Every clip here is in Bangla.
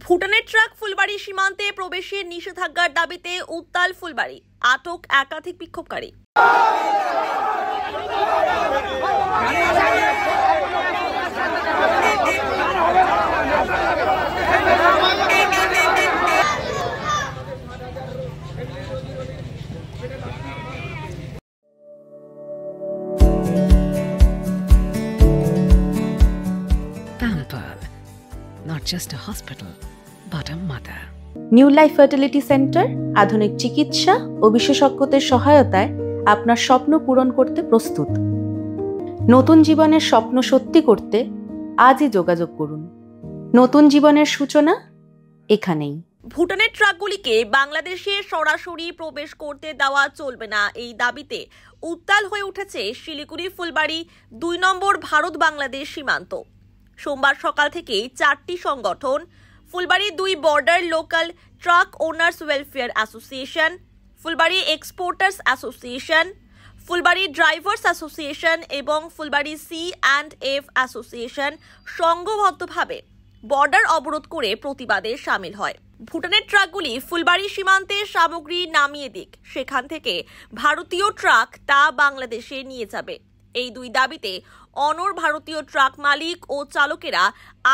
ভুটানের ট্রাক ফুলবাড়ি সীমান্তে প্রবেশের নিষেধাজ্ঞার দাবিতে উত্তাল ফুলবাড়ি, আটক একাধিক বিক্ষোভকারী। Pampered, not just a hospital, but a mother. New life fertility centre আধুনিক চিকিৎসা ও বিশেষজ্ঞদের সহায়তায় আপনার স্বপ্ন পূরণ করতে প্রস্তুত। নতুন জীবনের স্বপ্ন সত্যি করতে আজই যোগাযোগ করুন। নতুন জীবনের সূচনা এখানেই। ভুটানের ট্রাকগুলিকে বাংলাদেশে সরাসরি প্রবেশ করতে দেওয়া চলবে না, এই দাবিতে উত্তাল হয়ে উঠেছে শিলিগুড়ি ফুলবাড়ি ২ নম্বর ভারত বাংলাদেশ সীমান্ত। সোমবার সকাল থেকেই ৪টি সংগঠন Phulbari ২ border local truck owners welfare association, Phulbari exporters association, Phulbari drivers association এবং ফুলবাড়ি C&F অ্যাসোসিয়েশন সংঘবদ্ধভাবে বর্ডার অবরোধ করে প্রতিবাদে সামিল হয়। ভুটানের ট্রাকগুলি ফুলবাড়ি সীমান্তে সামগ্রী নামিয়ে দিক, সেখান থেকে ভারতীয় ট্রাক তা বাংলাদেশে নিয়ে যাবে। এই দুই দাবিতে অনড় ভারতীয় ট্রাক মালিক ও চালকেরা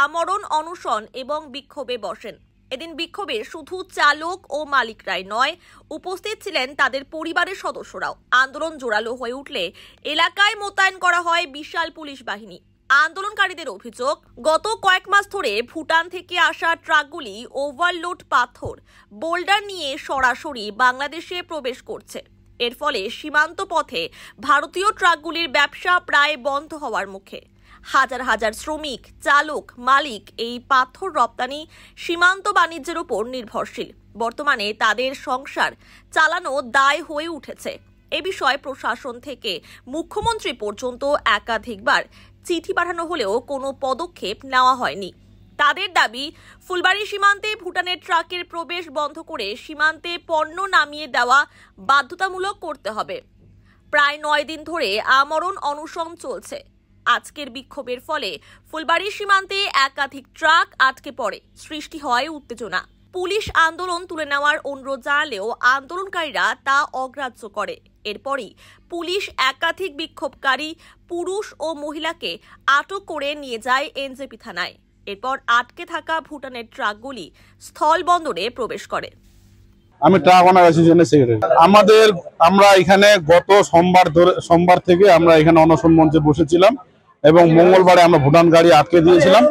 আমরণ অনশন এবং বিক্ষোভে বসেন। এদিন বিক্ষোভে শুধু চালক ও মালিকরাই নয়, উপস্থিত ছিলেন তাদের পরিবারের সদস্যরাও। আন্দোলন জোরালো হয়ে উঠলে এলাকায় মোতায়েন করা হয় বিশাল পুলিশ বাহিনী। আন্দোলনকারীদের অভিযোগ, গত কয়েক মাস ধরে ভুটান থেকে আসা ট্রাকগুলি ওভারলোড পাথর, বোল্ডার নিয়ে সরাসরি বাংলাদেশে প্রবেশ করছে। এর ফলে সীমান্ত পথে ভারতীয় ট্রাকগুলির ব্যবসা প্রায় বন্ধ হওয়ার মুখে। হাজার হাজার শ্রমিক, চালক, মালিক এই পাথর রপ্তানি সীমান্ত বাণিজ্যের উপর নির্ভরশীল। বর্তমানে তাদের সংসার চালানো দায় হয়ে উঠেছে। এ বিষয়ে প্রশাসন থেকে মুখ্যমন্ত্রী পর্যন্ত একাধিকবার চিঠি পাঠানো হলেও কোনো পদক্ষেপ নেওয়া হয়নি। তাদের দাবি, ফুলবাড়ি সীমান্তে ভুটানের ট্রাকের প্রবেশ বন্ধ করে সীমান্তে পণ্য নামিয়ে দেওয়া বাধ্যতামূলক করতে হবে। প্রায় ৯ দিন ধরে আমরণ অনশন চলছে। আজকের বিক্ষোভের ফলে ফুলবাড়ি সীমান্তে একাধিক ট্রাক আটকে পড়ে, সৃষ্টি হয় উত্তেজনা। পুলিশ আন্দোলন তুলে নেওয়ার অনুরোধ জানালেও আন্দোলনকারীরা তা অগ্রাহ্য করে। এরপরই পুলিশ একাধিক বিক্ষোভকারী পুরুষ ও মহিলাকে আটক করে নিয়ে যায় NJP থানায়। এরপর আটকে থাকা ভুটানের ট্রাকগুলি স্থল বন্দরে প্রবেশ করে। আমি ট্রাক ওনার অ্যাসোসিয়েশনের সেক্রেটারি। আমরা এখানে গত সোমবার থেকে আমরা এখানে অনশন মঞ্চে বসেছিলাম এবং মঙ্গলবারে আমরা ভুটান গাড়ি আটকে দিয়েছিলাম।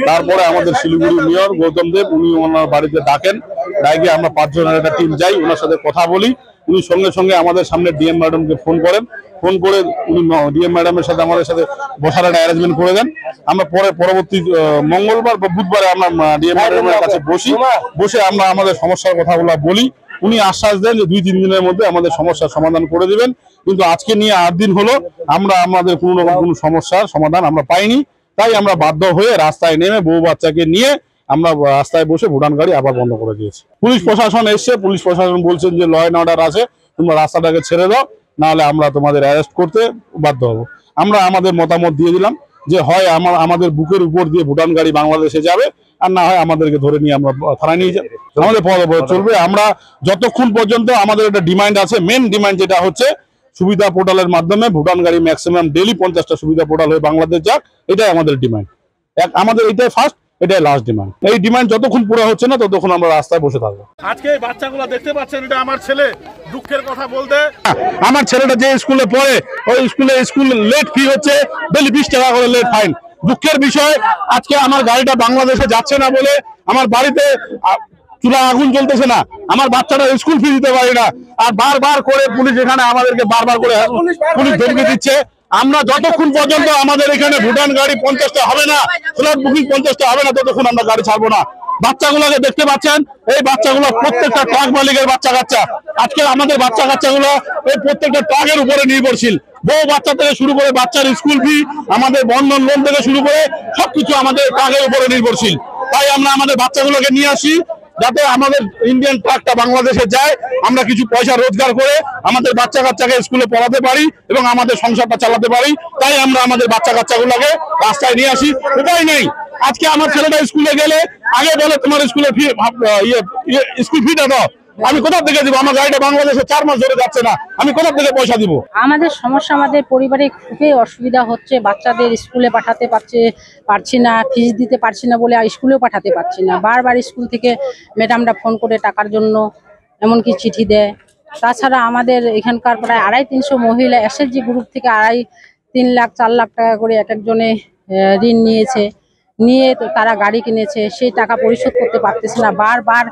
তারপরে আমাদের শিলিগুড়ি মেয়র গৌতম দেব উনি ওনার বাড়িতে ডাকেন, ডাকে আমরা ৫ জনের একটা টিম যাই, ওনার সাথে কথা বলি। উনি সঙ্গে সঙ্গে আমাদের সামনে ডিএম ম্যাডামকে ফোন করে উনি ডিএম ম্যাডামের সাথে আমাদের সাথে বসার একটা অ্যারেঞ্জমেন্ট করে দেন। আমরা পরবর্তী মঙ্গলবার বা বুধবারে আমরা ডিএম ম্যাডামের কাছে বসে আমরা আমাদের সমস্যার কথাগুলো বলি। উনি আশ্বাস দেন যে ২-৩ দিনের মধ্যে আমাদের সমস্যার সমাধান করে দিবেন। কিন্তু আজকে নিয়ে ৮ দিন হলো আমরা আমাদের কোনো সমস্যার সমাধান আমরা পাইনি। তাই আমরা বাধ্য হয়ে রাস্তায় নেমে বউ বাচ্চাকে নিয়ে আমরা রাস্তায় বসে ভুটান গাড়ি আবার বন্ধ করে দিয়েছি। পুলিশ প্রশাসন এসছে, পুলিশ প্রশাসন বলছেন যে ল অ্যান্ড অর্ডার আছে, তোমরা রাস্তাটাকে ছেড়ে দাও, নাহলে আমরা তোমাদের অ্যারেস্ট করতে বাধ্য হবো। আমরা আমাদের মতামত দিয়ে দিলাম যে হয় আমাদের বুকের উপর দিয়ে ভুটান গাড়ি বাংলাদেশে যাবে, আর না হয় আমাদেরকে ধরে নিয়ে আমরা থানায় নিয়ে যাবো। আমাদের পদ চলবে। আমরা যতক্ষণ পর্যন্ত আমাদের একটা ডিমান্ড আছে, মেন ডিমান্ড যেটা হচ্ছে সুবিধা পোর্টালের মাধ্যমে ভুটান গাড়ি ম্যাক্সিমাম ডেইলি 50টা সুবিধা পোর্টাল হয়ে বাংলাদেশ যাক, এটাই আমাদের ডিমান্ড। আমাদের এটাই ফার্স্ট, এটাই লাস্ট ডিমান্ড। এই ডিমান্ড যতক্ষণ পুরো হচ্ছে না ততক্ষণ আমরা রাস্তায় বসে থাকবো। আজকে এই বাচ্চাগুলো দেখতে পাচ্ছেন, এটা আমার ছেলে। দুঃখের কথা বলতে, আমার ছেলেটা যে স্কুলে পড়ে ওই স্কুল লেট ফি হচ্ছে ডেইলি 20 টাকা করে লেট ফাইন। দুঃখের বিষয়, আজকে আমার গাড়িটা বাংলাদেশে যাচ্ছে না বলে আমার বাড়িতে চুলা আগুন জ্বলতেছে না, আমার বাচ্চাটা স্কুল ফি দিতে পারি না। আর বারবার করে পুলিশ এখানে আমাদেরকে বারবার করে পুলিশ ধমকি দিচ্ছে। আমরা যতক্ষণ পর্যন্ত আমাদের এখানে ভুটান গাড়ি 50টা হবে না, ফ্ল্যাট বুকিং 50টা হবে না, ততক্ষণ আমরা গাড়ি ছাড়বো না। বাচ্চাগুলোকে দেখতে পাচ্ছেন, এই বাচ্চাগুলো প্রত্যেকটা ট্রাক মালিকের বাচ্চা কাচ্চা। আজকে আমাদের বাচ্চা কাচ্চাগুলো এই প্রত্যেকটা ট্রাকের উপরে নির্ভরশীল। বউ বাচ্চা থেকে শুরু করে বাচ্চার স্কুল ফি, আমাদের বন্ধন লোন থেকে শুরু করে সবকিছু আমাদের ট্রাকের উপরে নির্ভরশীল। তাই আমরা আমাদের বাচ্চাগুলোকে নিয়ে আসি, যাতে আমাদের ইন্ডিয়ান ট্রাকটা বাংলাদেশে যায়, আমরা কিছু পয়সা রোজগার করে আমাদের বাচ্চা কাচ্চাকে স্কুলে পড়াতে পারি এবং আমাদের সংসারটা চালাতে পারি। তাই আমরা আমাদের বাচ্চা কাচ্চাগুলোকে রাস্তায় নিয়ে আসি। উপায় নেই, আজকে আমার ছেলেটা স্কুলে গেলে আগে বলে তোমার স্কুলের ফি স্কুল ফিটা দাও, আমি কোথা থেকে দিব? আমার গাড়িটা বাংলাদেশে 4 মাস ধরে যাচ্ছে না, আমি কোথা থেকে পয়সা দিব? আমাদের সমস্যা, আমাদের পরিবারে খুবই অসুবিধা হচ্ছে। বাচ্চাদের স্কুলে পাঠাতে পারছি না, ফিস দিতে পারছি না বলে স্কুলেও পাঠাতে পারছি না। বারবার স্কুল থেকে ম্যাডামরা ফোন করে টাকার জন্য এমনকি চিঠি দেয়। তাছাড়া আমাদের এখানকার প্রায় 250-300 মহিলা এসএসজি গ্রুপ থেকে 3 লাখ 4 লাখ টাকা করে এক একজনে ঋণ নিয়ে তো তারা গাড়ি কিনেছে, সেই টাকা পরিশোধ করতে পারতেছে না। বারবার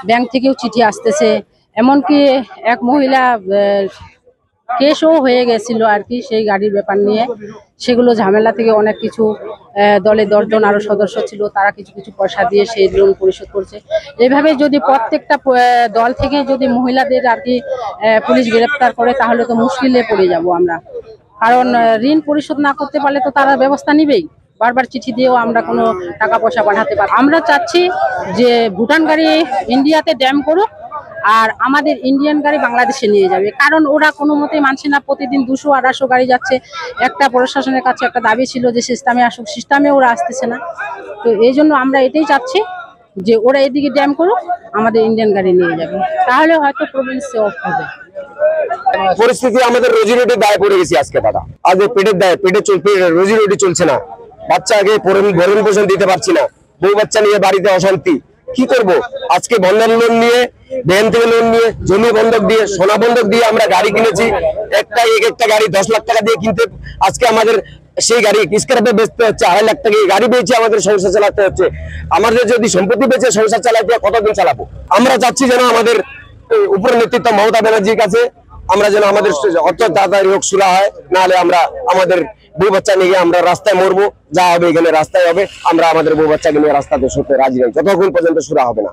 ব্যাংক থেকেও চিঠি আসতেছে। এমনকি এক মহিলা কেসও হয়ে গেছিল আর কি সেই গাড়ির ব্যাপার নিয়ে। সেগুলো ঝামেলা থেকে অনেক কিছু দলে 10 জন আরো সদস্য ছিল, তারা কিছু কিছু পয়সা দিয়ে সেই লোন পরিশোধ করছে। এইভাবে যদি প্রত্যেকটা দল থেকে যদি মহিলাদের আর কি পুলিশ গ্রেপ্তার করে তাহলে তো মুশকিলে পড়ে যাব আমরা। কারণ ঋণ পরিশোধ না করতে পারলে তো তারা ব্যবস্থা নিবেই। বারবার চিঠি দিয়েও আমরা কোনো টাকা পয়সা পাঠাতে পারি। আমরা চাচ্ছি যে ভুটান গাড়ি ইন্ডিয়াতে ড্যাম করুক আর আমাদের ইন্ডিয়ান গাড়ি বাংলাদেশে নিয়ে যাবে। কারণ ওরা কোনো মতেই মানছে না, প্রতিদিন 200-250 গাড়ি যাচ্ছে। একটা প্রশাসনের কাছে একটা দাবি ছিল যে সিস্টেমে আসুক, সিস্টেমে ওরা আসতেছে না। তো এই জন্য আমরা এটাই চাচ্ছি যে ওরা এদিকে ড্যাম করুক, আমাদের ইন্ডিয়ান গাড়ি নিয়ে যাবে, তাহলে হয়তো প্রবলেম সলভ হবে। পরিস্থিতি আমাদের রোজি রুটি দায় পড়ে গেছি আজকে দাদা। আজ পেটের দায়, রোজি রুটি চলছে না, বাচ্চাকে ভরণ পোষণ দিতে পারছি না, বউ বাচ্চা নিয়ে বাড়িতে অশান্তি। কি করব? আজকে বন্ধন লোন নিয়ে, ব্যাংক থেকে লোন নিয়ে, জমি বন্ধক দিয়ে, সোনা বন্ধক দিয়ে আমরা গাড়ি কিনেছি। একটা গাড়ি 10 লাখ টাকা দিয়ে কিনতে আজকে আমাদের সেই গাড়ি স্ক্র্যাপে বেচতে হচ্ছে। 2.5 লাখ টাকা গাড়ি বেচে আমাদের সংসার চালাতে হচ্ছে। আমাদের যদি সম্পত্তি বেচে সংসার চালাতে কতদিন চালাবো? আমরা চাচ্ছি যেন আমাদের উপর নেতৃত্ব মমতা ব্যানার্জির কাছে আমরা যেন আমাদের অত তাড়াতাড়ি হোক সুরা হয়, নাহলে আমরা আমাদের বউ বাচ্চা নিয়ে আমরা রাস্তায় মরবো। যা হবে এখানে রাস্তায় হবে, আমরা আমাদের বউ বাচ্চাকে নিয়ে রাস্তাতে সরতে রাজি নাই যতক্ষণ পর্যন্ত সুরা হবে না।